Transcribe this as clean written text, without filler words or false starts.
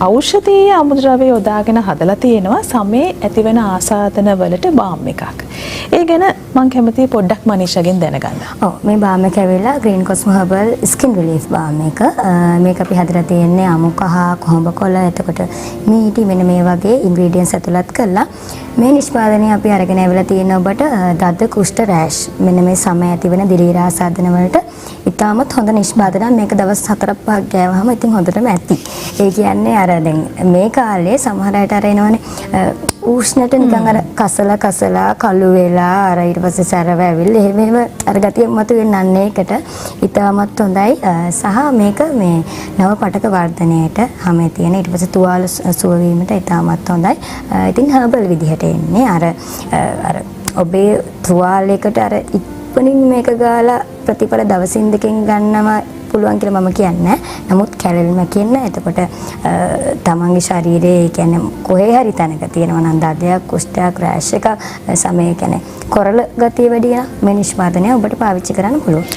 ඖෂධීය අමුද්‍රව්‍ය යොදාගෙන හදලා තියෙනවා සමේ ඇතිවෙන ආසාදන වලට බාම් එකක්. ඒ ගැන මම කැමතියි පොඩ්ඩක් මනීෂාගෙන් දැනගන්න. ඔව් මේ බාම් එක ඇවිල්ලා Green Cosmo Herbal Skin Relief balm එක. මේක අපි හදලා තියෙන්නේ අමු කහ, කොහොඹ කොළ, එතකොට මීටි මෙන්න මේ වගේ ingredients ඇතුළත් කරලා මේ නිෂ්පාදනය අපි අරගෙන ඇවිල්ලා තියෙන ඔබට දද කුෂ්ඨ රෑෂ් මෙන්න මේ සමය ඇතිවෙන දිලීර ආසාදන වලට ඉතාමත් හොඳ නිෂ්පාදනයක්. මේක දවස් 4-5ක් ගෑවහම ඉතින් හොඳටම ඇති. ඒ කියන්නේ අර දැන් මේ කාලේ සමහර අයට අර එනවනේ උෂ්ණට නිකන් අර කසලා කළු වෙලා අර ඊට පස්සේ සැරව ඇවිල්ලා එහෙම අර ගතිය මතුවෙන්නේ ඒකට ඉතාමත් හොඳයි. සහ මේක මේ නව පටක වර්ධනයේට හැමේ තියෙන ඊට පස්සේ තුවාල සුව වීමට ඉතාමත් හොඳයි. ඉතින් හර්බල් විදිහට එන්නේ අර ඔබේ තුවාලයකට අර ඉක්මනින් මේක ගාලා ප්‍රතිඵල දවසින් දෙකකින් ගන්නවා පුළුවන් කියලා මම කියන්නේ. නමුත් කැලරිම කියන්න එතකොට තමන්ගේ ශරීරයේ කියන්නේ කොහේ හරි තැනක තියෙනවා නම් දදයක් කුෂ්ඨයක් රෑෂ් එකක් සමය කියන්නේ කොරල ගතිය වැඩි වෙන මේ නිෂ්පාදනය ඔබට පාවිච්චි කරන්න පුළුවන්.